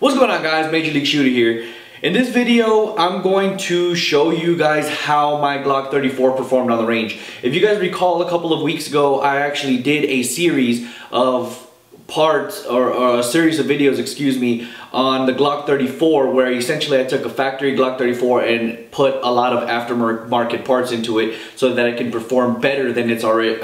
What's going on, guys? Major League Shooter here. In this video, I'm going to show you guys how my Glock 34 performed on the range. If you guys recall, a couple of weeks ago, I actually did a series of parts, or a series of videos, excuse me, on the Glock 34, where essentially I took a factory Glock 34 and put a lot of aftermarket parts into it so that it can perform better than it already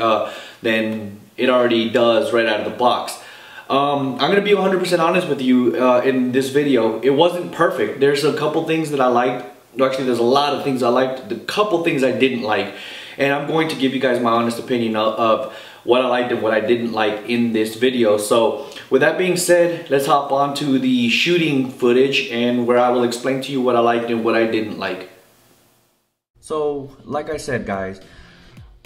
does right out of the box. I'm going to be 100% honest with you in this video. It wasn't perfect. There's a couple things that I liked. Actually, there's a lot of things I liked. The couple things I didn't like. And I'm going to give you guys my honest opinion of what I liked and what I didn't like in this video. So with that being said, let's hop on to the shooting footage and where I will explain to you what I liked and what I didn't like. So like I said, guys,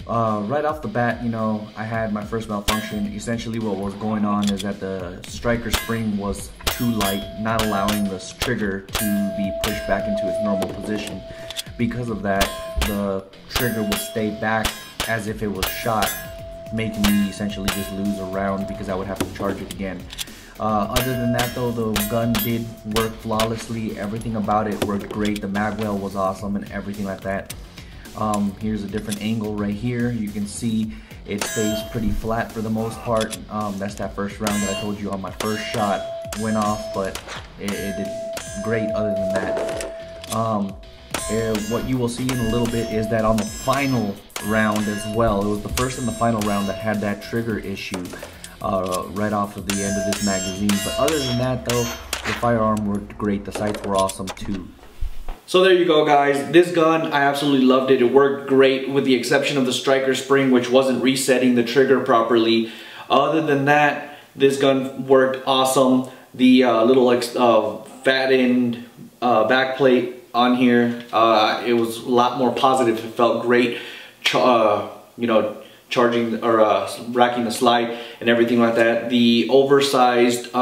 right off the bat, you know, I had my first malfunction. Essentially what was going on is that the striker spring was too light, not allowing the trigger to be pushed back into its normal position. Because of that, the trigger would stay back as if it was shot, making me essentially just lose a round because I would have to charge it again. Other than that though, the gun did work flawlessly. Everything about it worked great. The magwell was awesome and everything like that. Here's a different angle right here. You can see it stays pretty flat for the most part. That's that first round that I told you on my first shot went off, but it did great other than that. What you will see in a little bit is that on the final round as well, it was the first and the final round that had that trigger issue right off of the end of this magazine. But other than that though, the firearm worked great. The sights were awesome too. So there you go, guys. This gun, I absolutely loved it. It worked great with the exception of the striker spring, which wasn't resetting the trigger properly. Other than that, this gun worked awesome. The little fat end back plate on here, it was a lot more positive. It felt great, you know, charging or racking the slide and everything like that. The oversized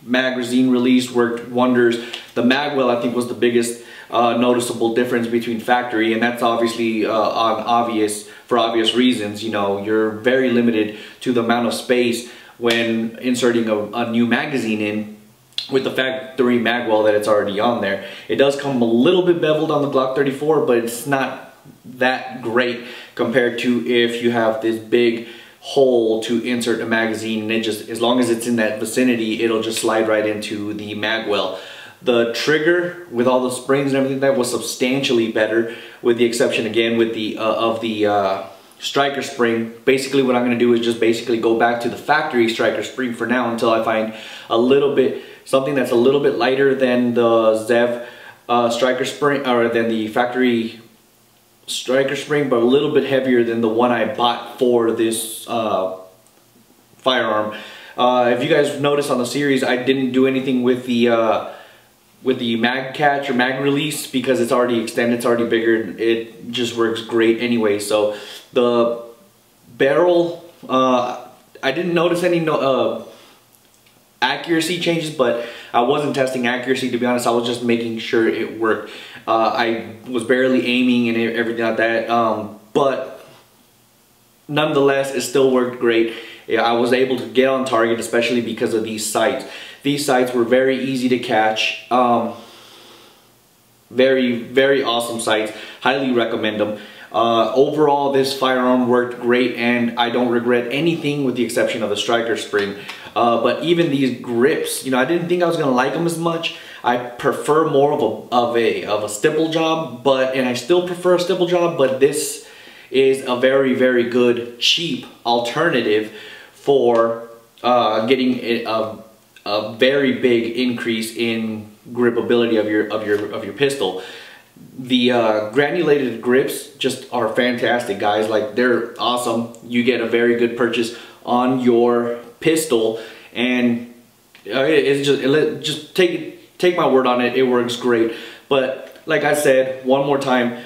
magazine release worked wonders. The magwell, I think, was the biggest noticeable difference between factory, and that's obviously for obvious reasons. You know, you're very limited to the amount of space when inserting a new magazine in with the factory magwell that it's already on there. It does come a little bit beveled on the Glock 34, but it's not that great compared to if you have this big hole to insert a magazine, and it just, as long as it's in that vicinity, it'll just slide right into the magwell. The trigger with all the springs and everything that was substantially better, with the exception again with the striker spring. Basically what I'm going to do is just basically go back to the factory striker spring for now until I find a little bit, something that's a little bit lighter than the Zev striker spring, or than the factory striker spring, but a little bit heavier than the one I bought for this firearm. If you guys noticed on the series, I didn't do anything with the mag catch or mag release because it's already extended, it's already bigger. It just works great anyway. So the barrel, I didn't notice any accuracy changes, but I wasn't testing accuracy, to be honest. I was just making sure it worked. I was barely aiming and everything like that, but nonetheless it still worked great. Yeah, I was able to get on target, especially because of these sights. These sights were very easy to catch. Very, very awesome sights. Highly recommend them. Overall, this firearm worked great, and I don't regret anything with the exception of the striker spring. But even these grips, you know, I didn't think I was gonna like them as much. I prefer more of a stipple job, and I still prefer a stipple job. But this is a very, very good cheap alternative for getting a very big increase in gripability of your pistol. The granulated grips just are fantastic, guys. Like, they're awesome. You get a very good purchase on your pistol, and it's just take my word on it. It works great. But like I said, one more time,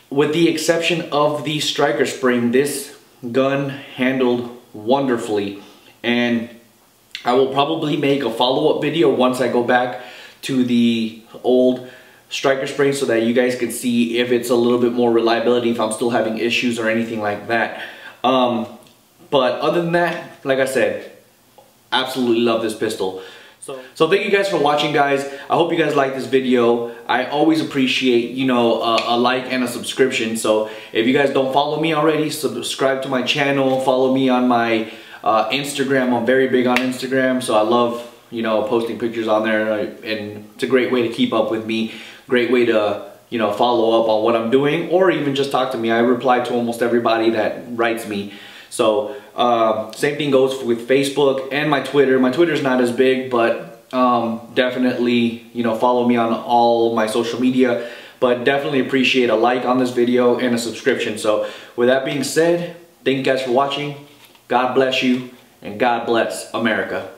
with the exception of the striker spring, this gun handled wonderfully, and I will probably make a follow-up video once I go back to the old striker spring so that you guys can see if it's a little bit more reliability, if I'm still having issues or anything like that. But other than that, like I said, absolutely love this pistol. So thank you guys for watching, guys. I hope you guys like this video. I always appreciate, you know, a like and a subscription. So if you guys don't follow me already, subscribe to my channel. Follow me on my Instagram. I'm very big on Instagram, so I love, you know, posting pictures on there, and it's a great way to keep up with me. Great way to, you know, follow up on what I'm doing, or even just talk to me. I reply to almost everybody that writes me. So same thing goes with Facebook and my Twitter. My Twitter's not as big, but definitely, you know, follow me on all my social media. But definitely appreciate a like on this video and a subscription. So with that being said, thank you guys for watching. God bless you, and God bless America.